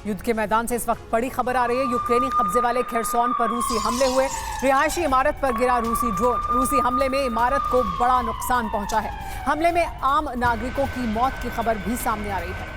युद्ध के मैदान से इस वक्त बड़ी खबर आ रही है। यूक्रेनी कब्जे वाले खेरसोन पर रूसी हमले हुए। रिहायशी इमारत पर गिरा रूसी ड्रोन। रूसी हमले में इमारत को बड़ा नुकसान पहुंचा है। हमले में आम नागरिकों की मौत की खबर भी सामने आ रही है।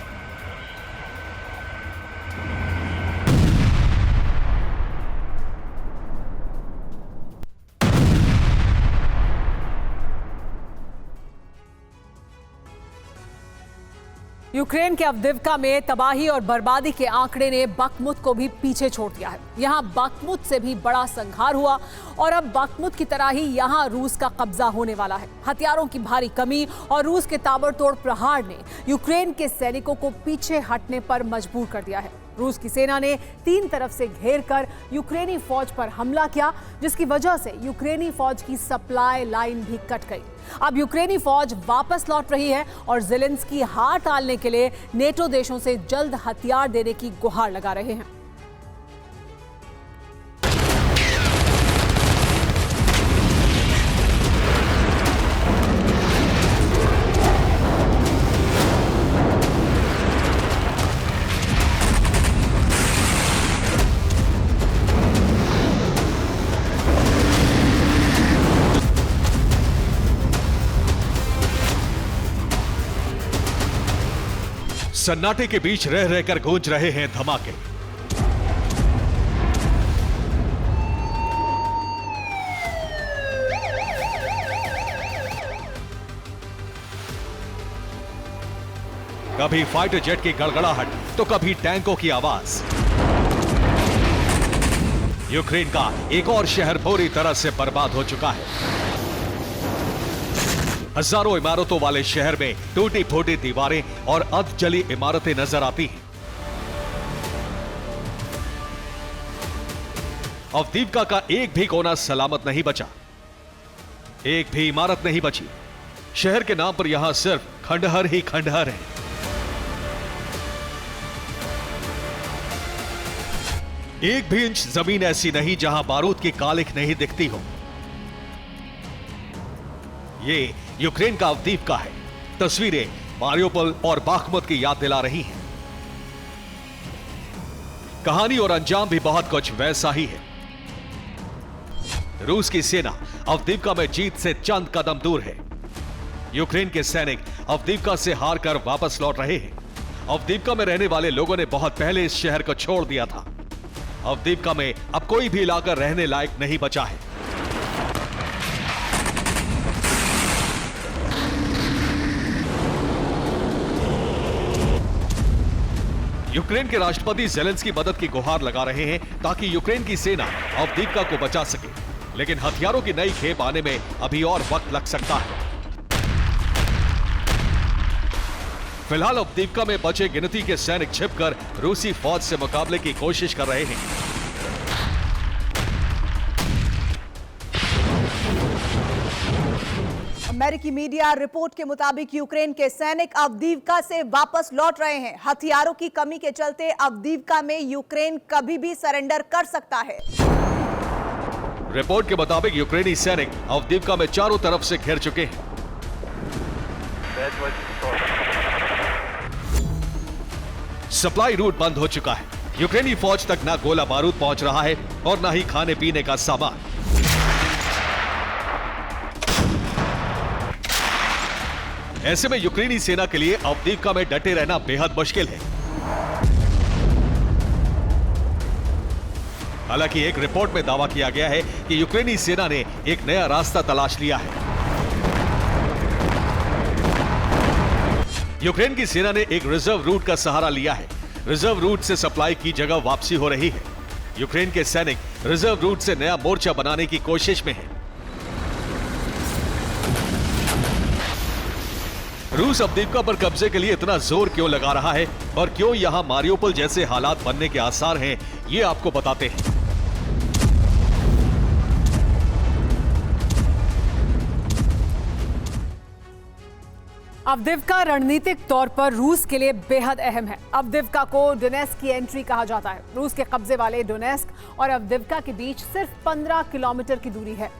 यूक्रेन के अवदिव्का में तबाही और बर्बादी के आंकड़े ने बखमुत को भी पीछे छोड़ दिया है। यहां बखमुत से भी बड़ा संघार हुआ और अब बखमुत की तरह ही यहां रूस का कब्जा होने वाला है। हथियारों की भारी कमी और रूस के ताबड़तोड़ प्रहार ने यूक्रेन के सैनिकों को पीछे हटने पर मजबूर कर दिया है। रूस की सेना ने 3 तरफ से घेर कर यूक्रेनी फौज पर हमला किया, जिसकी वजह से यूक्रेनी फौज की सप्लाई लाइन भी कट गई। अब यूक्रेनी फौज वापस लौट रही है और ज़ेलेंस्की हार टालने के लिए नेटो देशों से जल्द हथियार देने की गुहार लगा रहे हैं। सन्नाटे के बीच रह रहकर गूंज रहे हैं धमाके। कभी फाइटर जेट की गड़गड़ाहट तो कभी टैंकों की आवाज। यूक्रेन का एक और शहर पूरी तरह से बर्बाद हो चुका है। हजारों इमारतों वाले शहर में टूटी फूटी दीवारें और अध जली इमारतें नजर आती हैं। अवदीव्का का एक भी कोना सलामत नहीं बचा। एक भी इमारत नहीं बची। शहर के नाम पर यहां सिर्फ खंडहर ही खंडहर है। एक भी इंच जमीन ऐसी नहीं जहां बारूद की कालिख नहीं दिखती हो। ये यूक्रेन का अवदीव्का है। तस्वीरें मारियोपोल और बाखमुत की याद दिला रही हैं। कहानी और अंजाम भी बहुत कुछ वैसा ही है। रूस की सेना अवदीव्का में जीत से चंद कदम दूर है। यूक्रेन के सैनिक अवदीव्का से हारकर वापस लौट रहे हैं। अवदीव्का में रहने वाले लोगों ने बहुत पहले इस शहर को छोड़ दिया था। अवदीव्का में अब कोई भी इलाका रहने लायक नहीं बचा है। यूक्रेन के राष्ट्रपति ज़ेलेंस्की मदद की गुहार लगा रहे हैं ताकि यूक्रेन की सेना अवदीव्का को बचा सके, लेकिन हथियारों की नई खेप आने में अभी और वक्त लग सकता है। फिलहाल अवदीव्का में बचे गिनती के सैनिक छिपकर रूसी फौज से मुकाबले की कोशिश कर रहे हैं। अमेरिकी मीडिया रिपोर्ट के मुताबिक यूक्रेन के सैनिक अवदीव्का से वापस लौट रहे हैं। हथियारों की कमी के चलते अवदीव्का में यूक्रेन कभी भी सरेंडर कर सकता है। रिपोर्ट के मुताबिक यूक्रेनी सैनिक अवदीव्का में चारों तरफ से घिर चुके हैं। सप्लाई रूट बंद हो चुका है। यूक्रेनी फौज तक ना गोला बारूद पहुंच रहा है और ना ही खाने पीने का सामान। ऐसे में यूक्रेनी सेना के लिए अवदीव्का में डटे रहना बेहद मुश्किल है। हालांकि एक रिपोर्ट में दावा किया गया है कि यूक्रेनी सेना ने एक नया रास्ता तलाश लिया है। यूक्रेन की सेना ने एक रिजर्व रूट का सहारा लिया है। रिजर्व रूट से सप्लाई की जगह वापसी हो रही है। यूक्रेन के सैनिक रिजर्व रूट से नया मोर्चा बनाने की कोशिश में हैं। रूस अवदीव्का पर कब्जे के लिए इतना जोर क्यों लगा रहा है और क्यों यहां मारियोपोल जैसे हालात बनने के आसार हैं, ये आपको बताते हैं। अवदीव्का रणनीतिक तौर पर रूस के लिए बेहद अहम है। अवदीव्का को डोनेस्क की एंट्री कहा जाता है। रूस के कब्जे वाले डोनेस्क और अवदीव्का के बीच सिर्फ 15 किलोमीटर की दूरी है।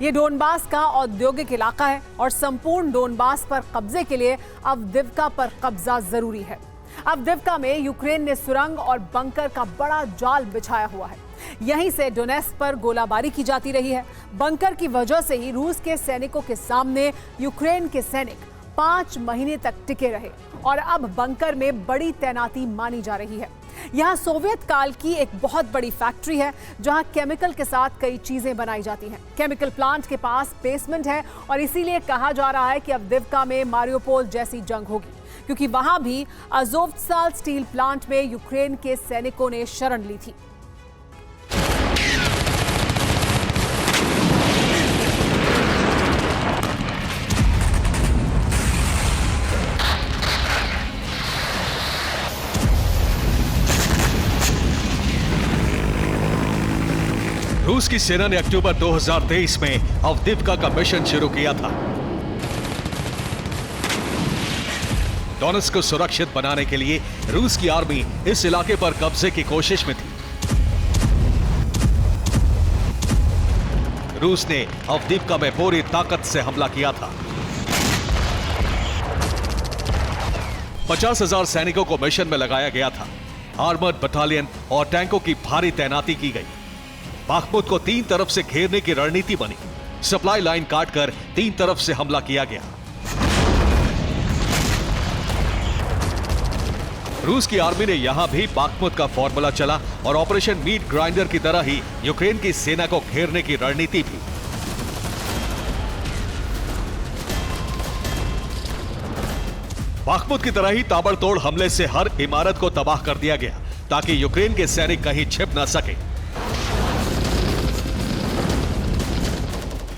ये डोनबास का औद्योगिक इलाका है और संपूर्ण डोनबास पर कब्जे के लिए अवदीव्का पर कब्जा जरूरी है। अवदिव्का में यूक्रेन ने सुरंग और बंकर का बड़ा जाल बिछाया हुआ है। यहीं से डोनेट्स्क पर गोलाबारी की जाती रही है। बंकर की वजह से ही रूस के सैनिकों के सामने यूक्रेन के सैनिक 5 महीने तक टिके रहे और अब बंकर में बड़ी तैनाती मानी जा रही है। यहाँ सोवियत काल की एक बहुत बड़ी फैक्ट्री है जहाँ केमिकल के साथ कई चीजें बनाई जाती हैं। केमिकल प्लांट के पास बेसमेंट है और इसीलिए कहा जा रहा है कि अवदिव्का में मारियोपोल जैसी जंग होगी, क्योंकि वहां भी अज़ोवस्ताल स्टील प्लांट में यूक्रेन के सैनिकों ने शरण ली थी। रूस की सेना ने अक्टूबर 2023 में अवदिव्का का मिशन शुरू किया था। डोनेट्स्क को सुरक्षित बनाने के लिए रूस की आर्मी इस इलाके पर कब्जे की कोशिश में थी। रूस ने अवदिव्का में पूरी ताकत से हमला किया था। 50,000 सैनिकों को मिशन में लगाया गया था। आर्मर्ड बटालियन और टैंकों की भारी तैनाती की गई। बाखमुत को 3 तरफ से घेरने की रणनीति बनी। सप्लाई लाइन काटकर 3 तरफ से हमला किया गया। रूस की आर्मी ने यहां भी बाखमुत का फॉर्मूला चला और ऑपरेशन मीट ग्राइंडर की तरह ही यूक्रेन की सेना को घेरने की रणनीति भी। बाखमुत की तरह ही ताबड़तोड़ हमले से हर इमारत को तबाह कर दिया गया ताकि यूक्रेन के सैनिक कहीं छिप न सके।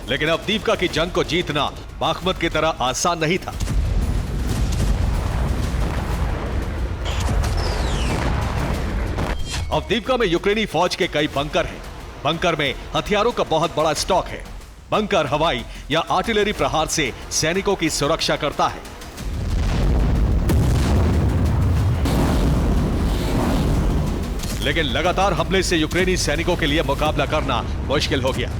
लेकिन अवदिव्का की जंग को जीतना बाखमुत की तरह आसान नहीं था। अवदिव्का में यूक्रेनी फौज के कई बंकर हैं। बंकर में हथियारों का बहुत बड़ा स्टॉक है। बंकर हवाई या आर्टिलरी प्रहार से सैनिकों की सुरक्षा करता है। लेकिन लगातार हमले से यूक्रेनी सैनिकों के लिए मुकाबला करना मुश्किल हो गया।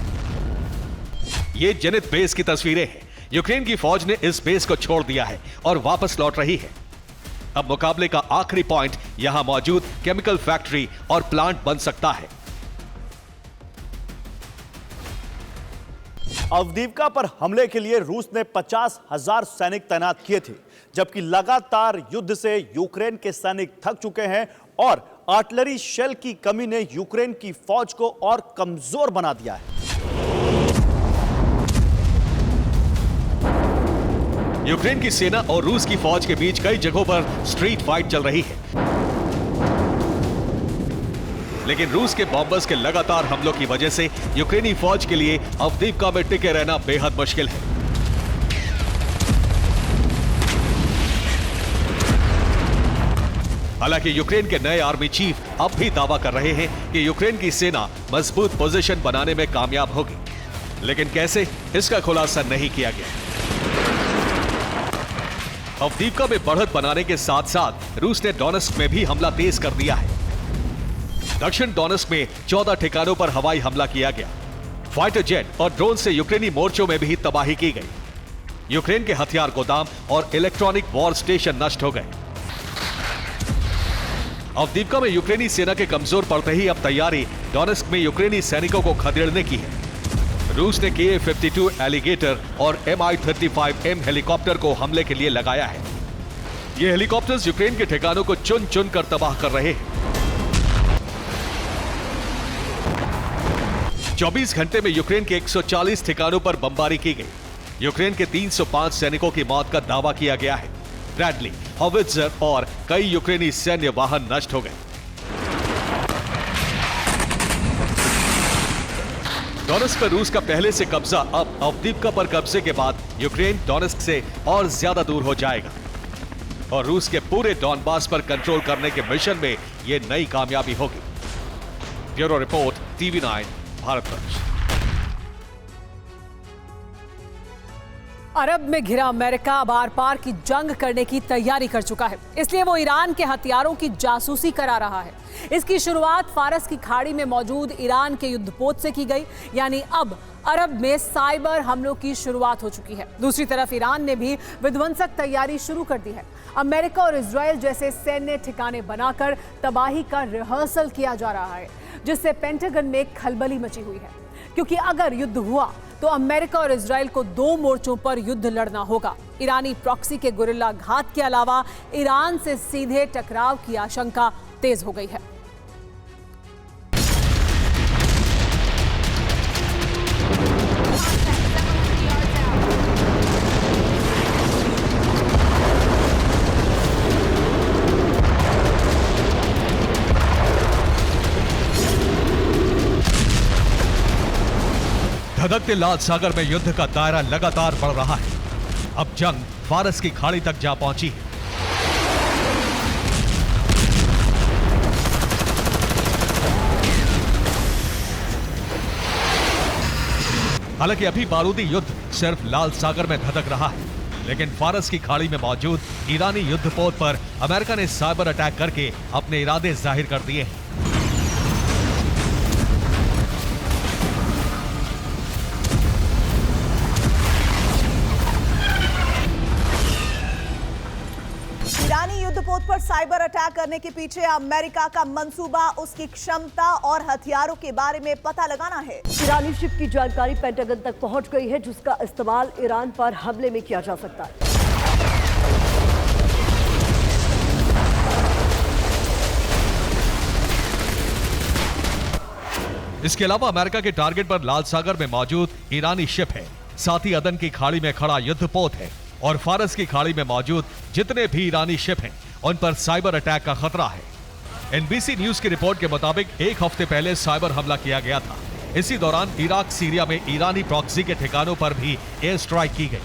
ये जेनिथ बेस की तस्वीरें हैं। यूक्रेन की फौज ने इस बेस को छोड़ दिया है और वापस लौट रही है। अब मुकाबले का आखिरी पॉइंट यहां मौजूद केमिकल फैक्ट्री और प्लांट बन सकता है। अवदिव्का पर हमले के लिए रूस ने 50,000 सैनिक तैनात किए थे, जबकि लगातार युद्ध से यूक्रेन के सैनिक थक चुके हैं और आर्टिलरी शेल की कमी ने यूक्रेन की फौज को और कमजोर बना दिया है। यूक्रेन की सेना और रूस की फौज के बीच कई जगहों पर स्ट्रीट फाइट चल रही है, लेकिन रूस के बॉम्बर्स के लगातार हमलों की वजह से यूक्रेनी फौज के लिए अवदिव्का में टिके रहना बेहद मुश्किल है। हालांकि यूक्रेन के नए आर्मी चीफ अब भी दावा कर रहे हैं कि यूक्रेन की सेना मजबूत पोजीशन बनाने में कामयाब होगी, लेकिन कैसे, इसका खुलासा नहीं किया गया। अवदिव्का में बढ़त बनाने के साथ साथ रूस ने डोनेट्स्क में भी हमला तेज कर दिया है। दक्षिण डोनेट्स्क में 14 ठिकानों पर हवाई हमला किया गया। फाइटर जेट और ड्रोन से यूक्रेनी मोर्चों में भी तबाही की गई। यूक्रेन के हथियार गोदाम और इलेक्ट्रॉनिक वॉर स्टेशन नष्ट हो गए। अवदिव्का में यूक्रेनी सेना के कमजोर पड़ते ही अब तैयारी डोनेट्स्क में यूक्रेनी सैनिकों को खदेड़ने की है। रूस ने KA-52 एलिगेटर और Mi-35M हेलीकॉप्टर को हमले के लिए लगाया है। ये हेलीकॉप्टर्स यूक्रेन के ठिकानों को चुन चुन कर तबाह कर रहे हैं। 24 घंटे में यूक्रेन के 140 ठिकानों पर बमबारी की गई। यूक्रेन के 305 सैनिकों की मौत का दावा किया गया है। ब्रैडली, हॉवित्जर और कई यूक्रेनी सैन्य वाहन नष्ट हो गए। डोनेट्स्क पर रूस का पहले से कब्जा अब अवदिव्का पर कब्जे के बाद यूक्रेन डोनेट्स्क से और ज्यादा दूर हो जाएगा और रूस के पूरे डॉनबास पर कंट्रोल करने के मिशन में यह नई कामयाबी होगी। Bureau report, TV9, Bharatvarsh. अरब में घिरा अमेरिका अब आर पार की जंग करने की तैयारी कर चुका है, इसलिए वो ईरान के हथियारों की जासूसी करा रहा है। इसकी शुरुआत फारस की खाड़ी में मौजूद ईरान के युद्धपोत से की गई, यानी अब अरब में साइबर हमलों की शुरुआत हो चुकी है। दूसरी तरफ ईरान ने भी विध्वंसक तैयारी शुरू कर दी है। अमेरिका और इजराइल जैसे सैन्य ठिकाने बनाकर तबाही का रिहर्सल किया जा रहा है, जिससे पेंटागन में खलबली मची हुई है, क्योंकि अगर युद्ध हुआ तो अमेरिका और इजराइल को 2 मोर्चों पर युद्ध लड़ना होगा। ईरानी प्रॉक्सी के गुरिल्ला घात के अलावा ईरान से सीधे टकराव की आशंका तेज हो गई है। धधकते लाल सागर में युद्ध का दायरा लगातार बढ़ रहा है। अब जंग फारस की खाड़ी तक जा पहुंची है। हालांकि अभी बारूदी युद्ध सिर्फ लाल सागर में धधक रहा है, लेकिन फारस की खाड़ी में मौजूद ईरानी युद्धपोत पर अमेरिका ने साइबर अटैक करके अपने इरादे जाहिर कर दिए हैं। ईरानी युद्धपोत पर साइबर अटैक करने के पीछे अमेरिका का मंसूबा, उसकी क्षमता और हथियारों के बारे में पता लगाना है। ईरानी शिप की जानकारी पेंटागन तक पहुंच गई है, जिसका इस्तेमाल ईरान पर हमले में किया जा सकता है। इसके अलावा अमेरिका के टारगेट पर लाल सागर में मौजूद ईरानी शिप है, साथ ही अदन की खाड़ी में खड़ा युद्धपोत है और फारस की खाड़ी में मौजूद जितने भी ईरानी शिप हैं उन पर साइबर अटैक का खतरा है। एनबीसी न्यूज की रिपोर्ट के मुताबिक 1 हफ्ते पहले साइबर हमला किया गया था। इसी दौरान इराक सीरिया में ईरानी प्रॉक्सी के ठिकानों पर भी एयर स्ट्राइक की गई।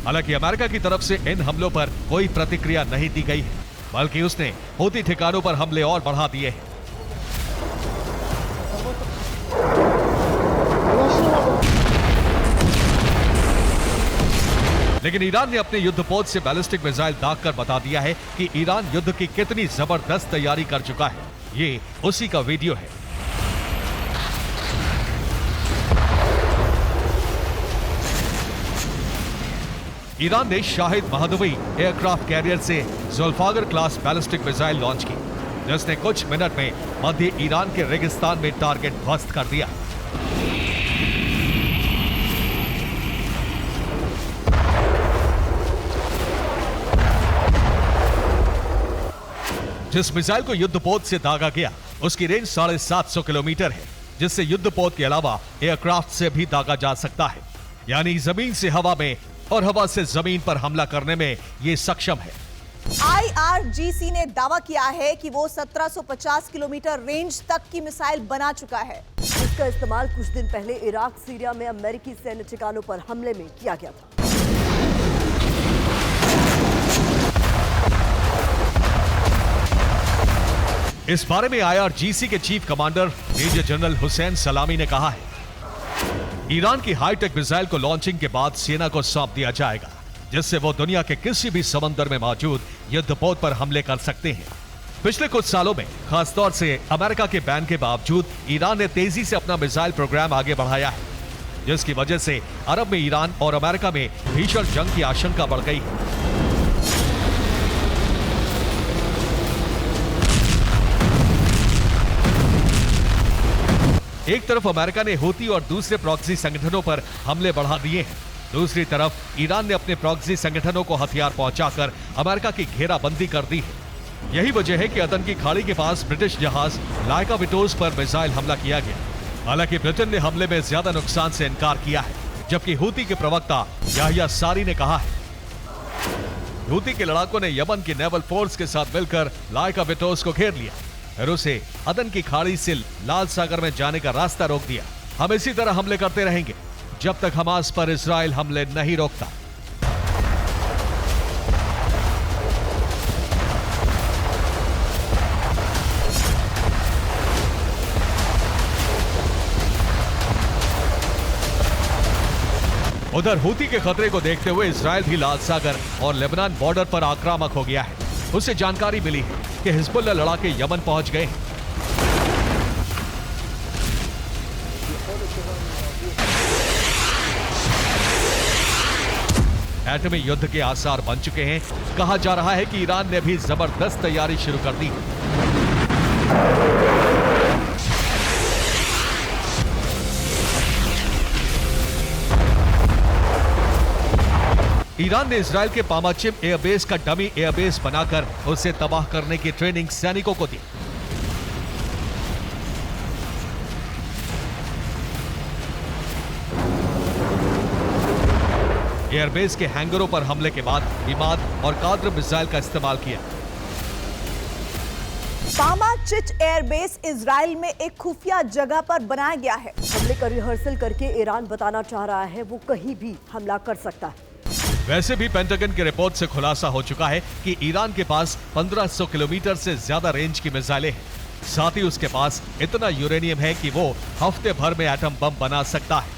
हालांकि अमेरिका की तरफ से इन हमलों पर कोई प्रतिक्रिया नहीं दी गई है, बल्कि उसने हूती ठिकानों पर हमले और बढ़ा दिए हैं। लेकिन ईरान ने अपने युद्धपोत से बैलिस्टिक मिसाइल दागकर बता दिया है कि ईरान युद्ध की कितनी जबरदस्त तैयारी कर चुका है। ये उसी का वीडियो है। ईरान ने शाहिद महदवी एयरक्राफ्ट कैरियर से जुल्फागर क्लास बैलिस्टिक मिसाइल लॉन्च की, जिसने कुछ मिनट में मध्य ईरान के रेगिस्तान में टारगेट ध्वस्त कर दिया। जिस मिसाइल को युद्धपोत से दागा गया उसकी रेंज 750 किलोमीटर है, जिससे युद्धपोत के अलावा एयरक्राफ्ट से भी दागा जा सकता है, यानी जमीन से हवा में और हवा से जमीन पर हमला करने में ये सक्षम है। IRGC ने दावा किया है कि वो 1750 किलोमीटर रेंज तक की मिसाइल बना चुका है, जिसका इस्तेमाल कुछ दिन पहले इराक सीरिया में अमेरिकी सैन्य ठिकानों पर हमले में किया गया था। इस बारे में IRGC के chief commander major general Hossein Salami ने कहा है, ईरान की हाईटेक मिसाइल को लॉन्चिंग के बाद सेना को सौंप दिया जाएगा, जिससे वो दुनिया के किसी भी समंदर में मौजूद युद्धपोत पर हमले कर सकते हैं। पिछले कुछ सालों में खासतौर से अमेरिका के बैन के बावजूद ईरान ने तेजी से अपना मिसाइल प्रोग्राम आगे बढ़ाया है, जिसकी वजह से अरब में ईरान और अमेरिका में भीषण जंग की आशंका बढ़ गई है। एक तरफ अमेरिका ने हूती और दूसरे प्रॉक्सी संगठनों पर हमले बढ़ा दिए हैं, दूसरी तरफ ईरान ने अपने प्रॉक्सी संगठनों को हथियार पहुंचाकर अमेरिका की घेराबंदी कर दी है। यही वजह है कि अदन की खाड़ी के पास ब्रिटिश जहाज लाइका विटोस पर मिसाइल हमला किया गया। हालांकि ब्रिटेन ने हमले में ज्यादा नुकसान से इनकार किया है, जबकि हूती के प्रवक्ता याहिया सारी ने कहा है, हूती के लड़ाकों ने यमन की नेवल फोर्स के साथ मिलकर लाइका विटोस को घेर लिया, फिर उसे अदन की खाड़ी से लाल सागर में जाने का रास्ता रोक दिया। हम इसी तरह हमले करते रहेंगे जब तक हमास पर इजराइल हमले नहीं रोकता। उधर हूती के खतरे को देखते हुए इजराइल भी लाल सागर और लेबनान बॉर्डर पर आक्रामक हो गया है। उसे जानकारी मिली है कि हिजबुल्लाह लड़ाके यमन पहुंच गए हैं। एटमी युद्ध के आसार बन चुके हैं। कहा जा रहा है कि ईरान ने भी जबरदस्त तैयारी शुरू कर दी है। ईरान ने इजराइल के पामाचिम एयरबेस का डमी एयरबेस बनाकर उसे तबाह करने की ट्रेनिंग सैनिकों को दी। एयरबेस के हैंगरों पर हमले के बाद इमाद और काद्र मिसाइल का इस्तेमाल किया। पामाचिच एयरबेस इजराइल में एक खुफिया जगह पर बनाया गया है। हमले का रिहर्सल करके ईरान बताना चाह रहा है वो कहीं भी हमला कर सकता है। वैसे भी पेंटागन की रिपोर्ट से खुलासा हो चुका है कि ईरान के पास 1500 किलोमीटर से ज्यादा रेंज की मिसाइलें हैं। साथ ही उसके पास इतना यूरेनियम है कि वो हफ्ते भर में एटम बम बना सकता है।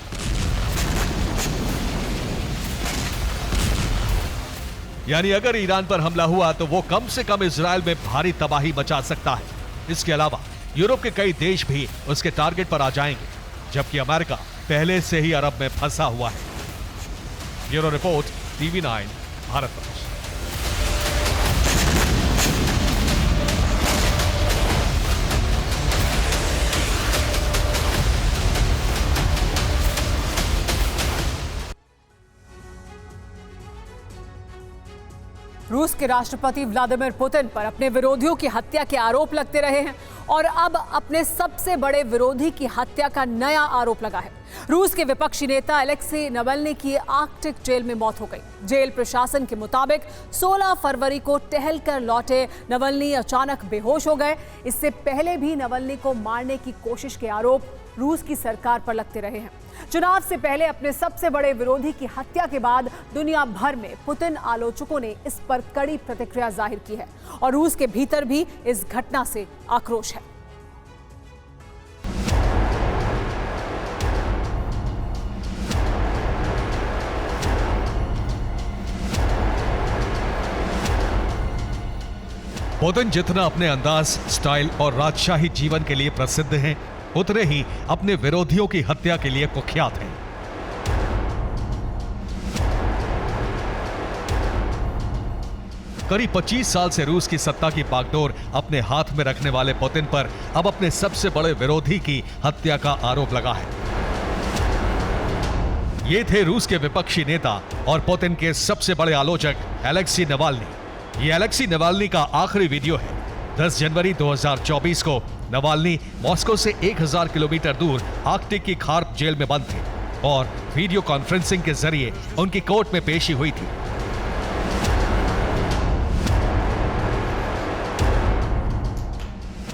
यानी अगर ईरान पर हमला हुआ तो वो कम से कम इजराइल में भारी तबाही मचा सकता है। इसके अलावा यूरोप के कई देश भी उसके टारगेट पर आ जाएंगे, जबकि अमेरिका पहले से ही अरब में फंसा हुआ है। Bureau report, TV9 Bharatvarsh. रूस के राष्ट्रपति व्लादिमीर पुतिन पर अपने विरोधियों की हत्या के आरोप लगते रहे हैं और अब अपने सबसे बड़े विरोधी की हत्या का नया आरोप लगा है। रूस के विपक्षी नेता अलेक्सी नवल्नी की आर्कटिक जेल में मौत हो गई। जेल प्रशासन के मुताबिक 16 फरवरी को टहलकर लौटे नवल्नी अचानक बेहोश हो गए। इससे पहले भी नवल्नी को मारने की कोशिश के आरोप रूस की सरकार पर लगते रहे हैं। चुनाव से पहले अपने सबसे बड़े विरोधी की हत्या के बाद दुनिया भर में पुतिन आलोचकों ने इस पर कड़ी प्रतिक्रिया जाहिर की है और रूस के भीतर भी इस घटना से आक्रोश है। पुतिन जितना अपने अंदाज, स्टाइल और राजशाही जीवन के लिए प्रसिद्ध हैं, उतने ही अपने विरोधियों की हत्या के लिए कुख्यात हैं। करीब 25 साल से रूस की सत्ता की बागडोर अपने हाथ में रखने वाले पुतिन पर अब अपने सबसे बड़े विरोधी की हत्या का आरोप लगा है। ये थे रूस के विपक्षी नेता और पुतिन के सबसे बड़े आलोचक अलेक्सी नवाल्नी। ये अलेक्सी नवाल्नी का आखिरी वीडियो है। 10 जनवरी 2024 को नवाल्नी मॉस्को से 1000 किलोमीटर दूर आर्कटिक की खार्प जेल में बंद थे और वीडियो कॉन्फ्रेंसिंग के जरिए उनकी कोर्ट में पेशी हुई थी।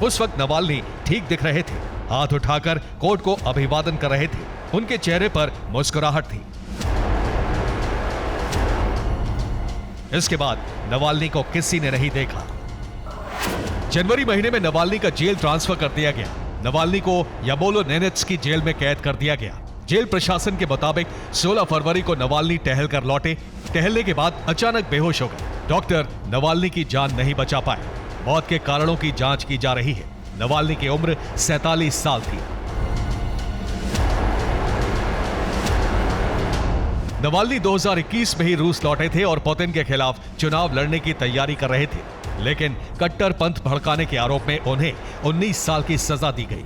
उस वक्त नवाल्नी ठीक दिख रहे थे, हाथ उठाकर कोर्ट को अभिवादन कर रहे थे। उनके चेहरे पर मुस्कुराहट थी। इसके बाद नवाल्नी को किसी ने नहीं देखा। जनवरी महीने में नवाल्नी का जेल ट्रांसफर कर दिया गया। नवाल्नी को याबोलो-नेनेत्स्की जेल में कैद कर दिया गया। जेल प्रशासन के मुताबिक 16 फरवरी को नवाल्नी टहल कर लौटे। टहलने के बाद अचानक बेहोश हो गए। डॉक्टर नवाल्नी की जान नहीं बचा पाए। मौत के कारणों की जांच की जा रही है। नवाल्नी की उम्र 47 साल थी। नवाल्नी 2021 में ही रूस लौटे थे और पुतिन के खिलाफ चुनाव लड़ने की तैयारी कर रहे थे, लेकिन कट्टरपंथ भड़काने के आरोप में उन्हें 19 साल की सजा दी गई।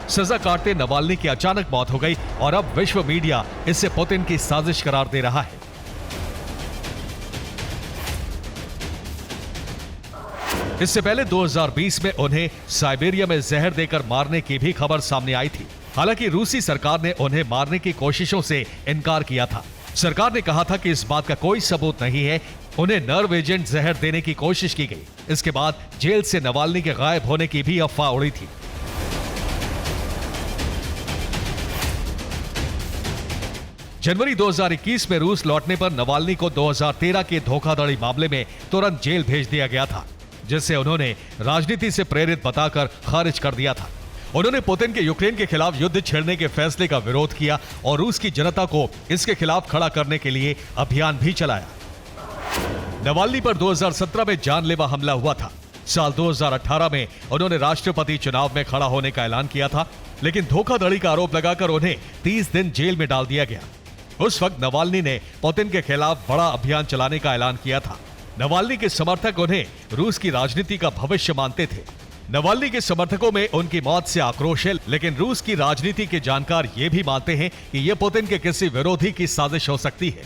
सजा काटते नवाल्नी की अचानक मौत हो गई और अब विश्व मीडिया इसे पुतिन की साजिश करार दे रहा है। इससे पहले 2020 में उन्हें साइबेरिया में जहर देकर मारने की भी खबर सामने आई थी। हालांकि रूसी सरकार ने उन्हें मारने की कोशिशों से इनकार किया था। सरकार ने कहा था कि इस बात का कोई सबूत नहीं है। उन्हें नर्व एजेंट जहर देने की कोशिश की गई। इसके बाद जेल से नवाल्नी के गायब होने की भी अफवाह उड़ी थी। जनवरी 2021 में रूस लौटने पर नवाल्नी को 2013 के धोखाधड़ी मामले में तुरंत जेल भेज दिया गया था, जिसे उन्होंने राजनीति से प्रेरित बताकर खारिज कर दिया था। उन्होंने पुतिन के यूक्रेन के खिलाफ युद्ध छेड़ने के फैसले का विरोध किया और रूस की जनता को इसके खिलाफ खड़ा करने के लिए अभियान भी चलाया। नवाल्नी पर 2017 में जानलेवा हमला हुआ था। साल 2018 में उन्होंने राष्ट्रपति चुनाव में खड़ा होने का ऐलान किया था, लेकिन धोखाधड़ी का आरोप लगाकर उन्हें 30 दिन जेल में डाल दिया गया। उस वक्त नवाल्नी ने पुतिन के खिलाफ बड़ा अभियान चलाने का ऐलान किया था। नवाल्नी के समर्थक उन्हें रूस की राजनीति का भविष्य मानते थे। नवाल्नी के समर्थकों में उनकी मौत से आक्रोश है, लेकिन रूस की राजनीति के जानकार ये भी मानते हैं कि यह पुतिन के किसी विरोधी की साजिश हो सकती है।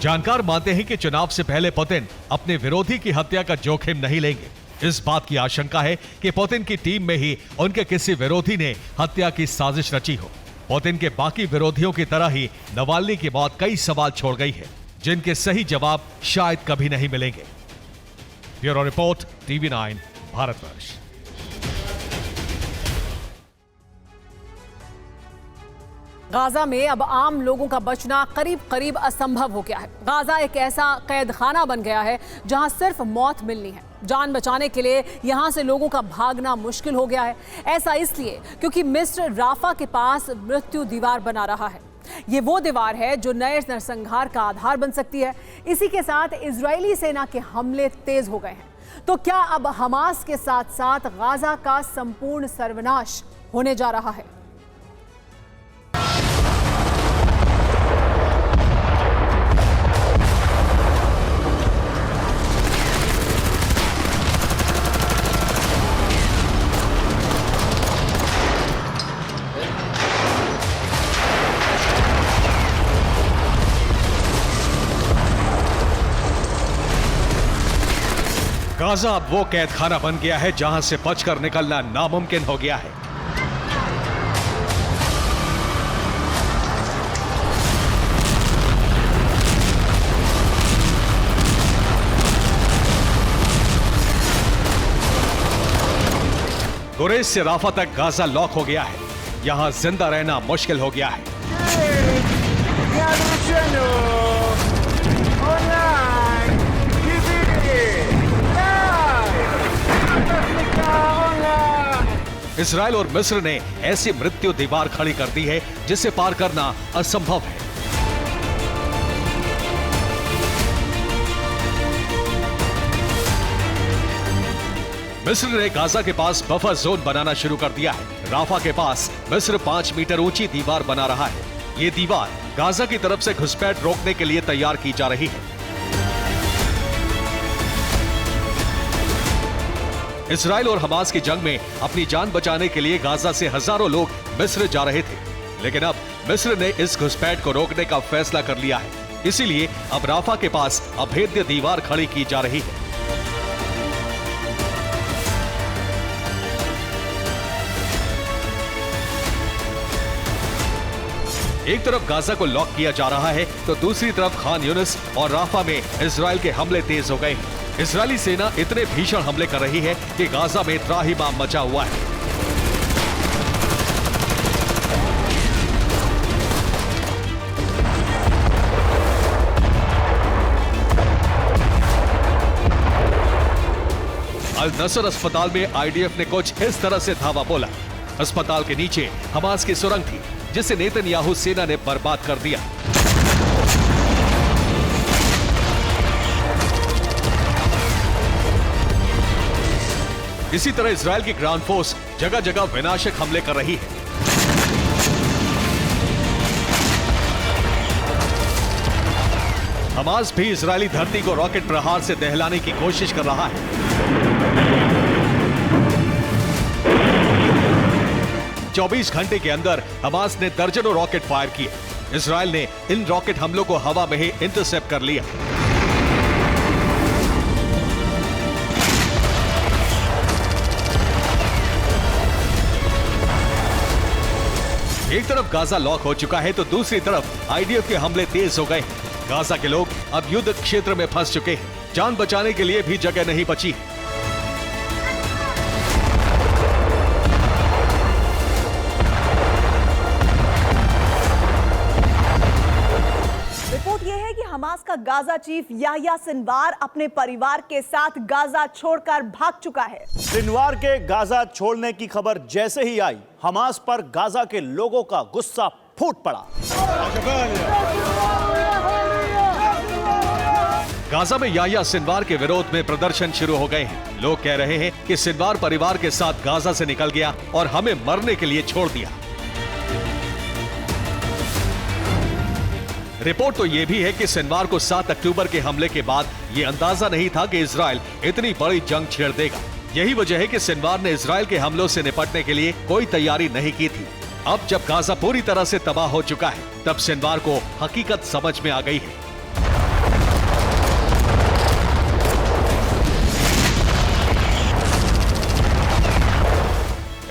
जानकार मानते हैं कि चुनाव से पहले पुतिन अपने विरोधी की हत्या का जोखिम नहीं लेंगे। इस बात की आशंका है कि पुतिन की टीम में ही उनके किसी विरोधी ने हत्या की साजिश रची हो। पुतिन के बाकी विरोधियों की तरह ही नवाल्नी की मौत कई सवाल छोड़ गई है, जिनके सही जवाब शायद कभी नहीं मिलेंगे। Bureau report, TV9 Bharatvarsh. Gaza में अब आम लोगों का बचना करीब करीब असंभव हो गया है। गाजा एक ऐसा कैद खाना बन गया है जहां सिर्फ मौत मिलनी है। जान बचाने के लिए यहां से लोगों का भागना मुश्किल हो गया है। ऐसा इसलिए क्योंकि मिस्र राफा के पास मृत्यु दीवार बना रहा है। ये वो दीवार है जो नए नरसंहार का आधार बन सकती है। इसी के साथ इजरायली सेना के हमले तेज हो गए हैं। तो क्या अब हमास के साथ साथ गाजा का संपूर्ण सर्वनाश होने जा रहा है? गाजा अब वो कैद खाना बन गया है जहां से बचकर निकलना नामुमकिन हो गया है। गुरेज से राफा तक गाजा लॉक हो गया है। यहां जिंदा रहना मुश्किल हो गया है। इजराइल और मिस्र ने ऐसी मृत्यु दीवार खड़ी कर दी है जिसे पार करना असंभव है। मिस्र ने गाजा के पास बफर जोन बनाना शुरू कर दिया है। राफा के पास मिस्र 5 मीटर ऊंची दीवार बना रहा है। ये दीवार गाजा की तरफ से घुसपैठ रोकने के लिए तैयार की जा रही है। इजराइल और हमास की जंग में अपनी जान बचाने के लिए गाजा से हजारों लोग मिस्र जा रहे थे, लेकिन अब मिस्र ने इस घुसपैठ को रोकने का फैसला कर लिया है। इसीलिए अब राफा के पास अभेद्य दीवार खड़ी की जा रही है। एक तरफ गाजा को लॉक किया जा रहा है तो दूसरी तरफ खान यूनिस और राफा में इजराइल के हमले तेज हो गए हैं। इजरायली सेना इतने भीषण हमले कर रही है कि गाजा में त्राहिमाम मचा हुआ है। अल नसर अस्पताल में आईडीएफ ने कुछ इस तरह से धावा बोला। अस्पताल के नीचे हमास की सुरंग थी जिसे नेतन्याहू सेना ने बर्बाद कर दिया। इसी तरह इजराइल की ग्राउंड फोर्स जगह जगह विनाशक हमले कर रही है। हमास भी इजरायली धरती को रॉकेट प्रहार से दहलाने की कोशिश कर रहा है। 24 घंटे के अंदर हमास ने दर्जनों रॉकेट फायर किए। इजराइल ने इन रॉकेट हमलों को हवा में ही इंटरसेप्ट कर लिया। एक तरफ गाजा लॉक हो चुका है तो दूसरी तरफ आईडीएफ के हमले तेज हो गए हैं। गाजा के लोग अब युद्ध क्षेत्र में फंस चुके हैं। जान बचाने के लिए भी जगह नहीं बची है। रिपोर्ट यह है कि हमास का गाजा चीफ याह्या सिनवार अपने परिवार के साथ गाजा छोड़कर भाग चुका है। सिनवार के गाजा छोड़ने की खबर जैसे ही आई, हमास पर गाजा के लोगों का गुस्सा फूट पड़ा। गाजा में याह्या सिनवार के विरोध में प्रदर्शन शुरू हो गए हैं। लोग कह रहे हैं कि सिनवार परिवार के साथ गाजा से निकल गया और हमें मरने के लिए छोड़ दिया। रिपोर्ट तो यह भी है कि सिनवार को 7 अक्टूबर के हमले के बाद यह अंदाजा नहीं था कि इजराइल इतनी बड़ी जंग छेड़ देगा। यही वजह है कि सिनवार ने इजराइल के हमलों से निपटने के लिए कोई तैयारी नहीं की थी। अब जब गाजा पूरी तरह से तबाह हो चुका है, तब सिनवार को हकीकत समझ में आ गई है।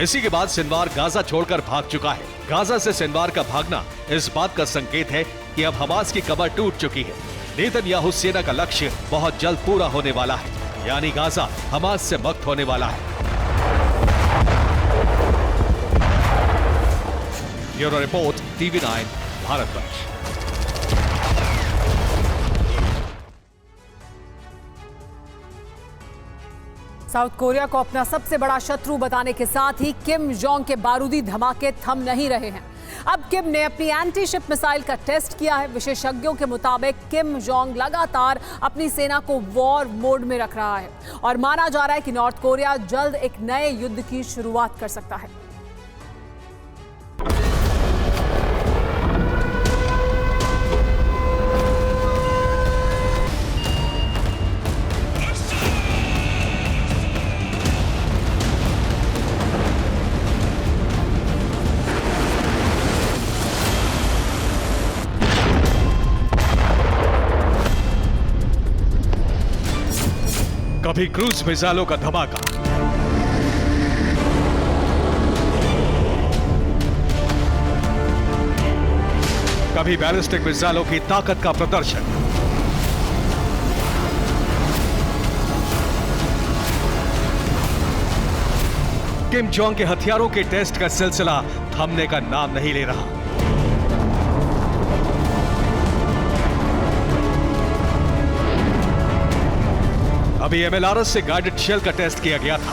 इसी के बाद सिनवार गाजा छोड़कर भाग चुका है। गाजा से सिनवार का भागना इस बात का संकेत है कि अब हमास की कमर टूट चुकी है। नेतन्याहू सेना का लक्ष्य बहुत जल्द पूरा होने वाला है, यानी गाजा हमास से मुक्त होने वाला है। Bureau report, TV9 Bharatvarsh. South Korea को अपना सबसे बड़ा शत्रु बताने के साथ ही किम जोंग के बारूदी धमाके थम नहीं रहे हैं। अब किम ने अपनी एंटी शिप मिसाइल का टेस्ट किया है। विशेषज्ञों के मुताबिक किम जोंग लगातार अपनी सेना को वॉर मोड में रख रहा है और माना जा रहा है कि नॉर्थ कोरिया जल्द एक नए युद्ध की शुरुआत कर सकता है। कभी क्रूज मिसाइलों का धमाका, कभी बैलिस्टिक मिसाइलों की ताकत का प्रदर्शन। किम जोंग के हथियारों के टेस्ट का सिलसिला थमने का नाम नहीं ले रहा। अभी MLRS से गाइडेड शेल का टेस्ट किया गया था।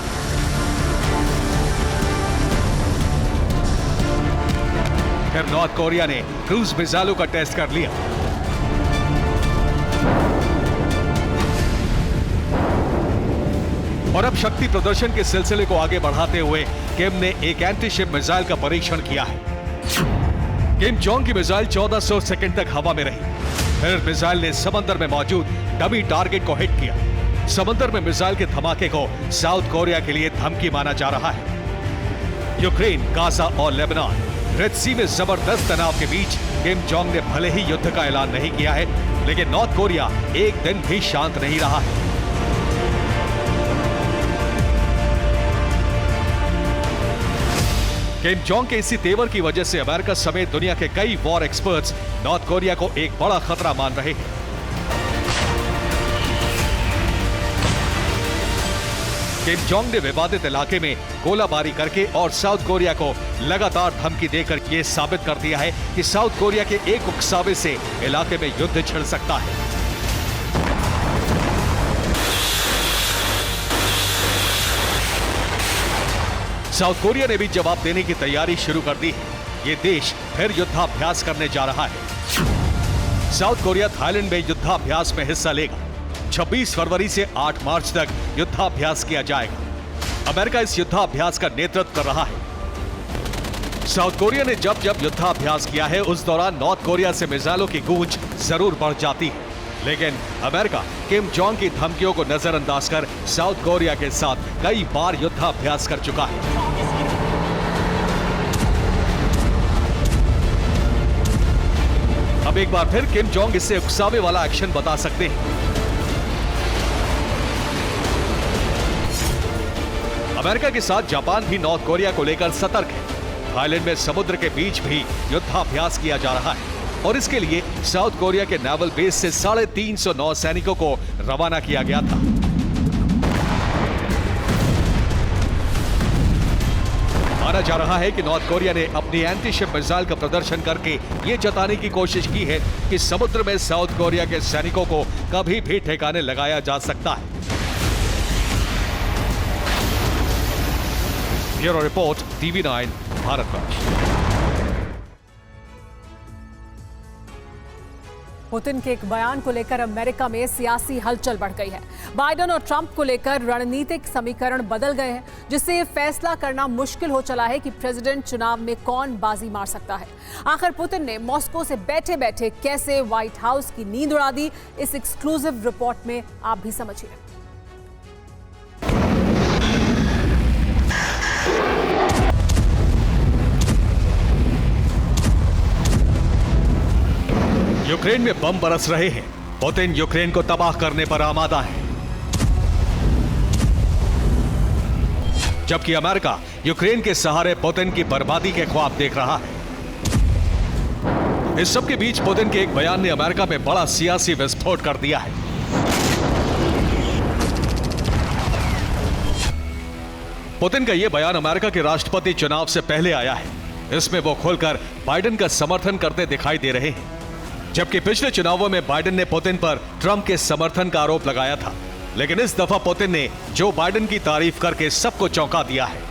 फिर नॉर्थ कोरिया ने क्रूज मिसाइलों का टेस्ट कर लिया। और अब शक्ति प्रदर्शन के सिलसिले को आगे बढ़ाते हुए किम ने एक एंटी शिप मिसाइल का परीक्षण किया है। किम जोंग की मिसाइल 1400 सेकंड तक हवा में रही। फिर मिसाइल ने समंदर में मौजूद डमी टारगेट को हिट किया। समंदर में मिसाइल के धमाके को साउथ कोरिया के लिए धमकी माना जा रहा है। यूक्रेन, गाजा और लेबनान, रेड सी में जबरदस्त तनाव के बीच किम जोंग ने भले ही युद्ध का ऐलान नहीं किया है, लेकिन नॉर्थ कोरिया एक दिन भी शांत नहीं रहा है। किम जोंग के इसी तेवर की वजह से अमेरिका समेत दुनिया के कई वॉर एक्सपर्ट्स नॉर्थ कोरिया को एक बड़ा खतरा मान रहे हैं। किम जोंग ने विवादित इलाके में गोलाबारी करके और साउथ कोरिया को लगातार धमकी देकर यह साबित कर दिया है कि साउथ कोरिया के एक उकसावे से इलाके में युद्ध छिड़ सकता है। साउथ कोरिया ने भी जवाब देने की तैयारी शुरू कर दी है। ये देश फिर युद्धाभ्यास करने जा रहा है। साउथ कोरिया थाईलैंड में युद्धाभ्यास में हिस्सा लेगा। 26 फरवरी से 8 मार्च तक युद्धाभ्यास किया जाएगा। अमेरिका इस युद्धाभ्यास का नेतृत्व कर रहा है। साउथ कोरिया ने जब जब युद्धाभ्यास किया है, उस दौरान नॉर्थ कोरिया से मिसाइलों की गूंज जरूर बढ़ जाती है, लेकिन अमेरिका किम जोंग की धमकियों को नजरअंदाज कर साउथ कोरिया के साथ कई बार युद्धाभ्यास कर चुका है। अब एक बार फिर किम जोंग इससे उकसावे वाला एक्शन बता सकते हैं। अमेरिका के साथ जापान भी नॉर्थ कोरिया को लेकर सतर्क है। थाईलैंड में समुद्र के बीच भी युद्धाभ्यास किया जा रहा है और इसके लिए साउथ कोरिया के नेवल बेस से 350 नौसैनिकों को रवाना किया गया था। माना जा रहा है कि नॉर्थ कोरिया ने अपनी एंटी शिप मिसाइल का प्रदर्शन करके ये जताने की कोशिश की है कि समुद्र में साउथ कोरिया के सैनिकों को कभी भी ठिकाने लगाया जा सकता है। Bureau report, TV9 Bharatvarsh. Putin के एक बयान को लेकर अमेरिका में सियासी हलचल बढ़ गई है। बाइडेन और ट्रंप को लेकर रणनीतिक समीकरण बदल गए हैं, जिससे ये फैसला करना मुश्किल हो चला है कि प्रेसिडेंट चुनाव में कौन बाजी मार सकता है। आखिर पुतिन ने मॉस्को से बैठे बैठे कैसे व्हाइट हाउस की नींद उड़ा दी, इस एक्सक्लूसिव रिपोर्ट में आप भी समझिए। यूक्रेन में बम बरस रहे हैं। पुतिन यूक्रेन को तबाह करने पर आमादा है, जबकि अमेरिका यूक्रेन के सहारे पुतिन की बर्बादी के ख्वाब देख रहा है। इस सब के बीच पुतिन के एक बयान ने अमेरिका में बड़ा सियासी विस्फोट कर दिया है। पुतिन का यह बयान अमेरिका के राष्ट्रपति चुनाव से पहले आया है। इसमें वो खुलकर बाइडेन का समर्थन करते दिखाई दे रहे हैं, जबकि पिछले चुनावों में बाइडेन ने पुतिन पर ट्रंप के समर्थन का आरोप लगाया था। लेकिन इस दफा पुतिन ने जो बाइडेन की तारीफ करके सबको चौंका दिया है।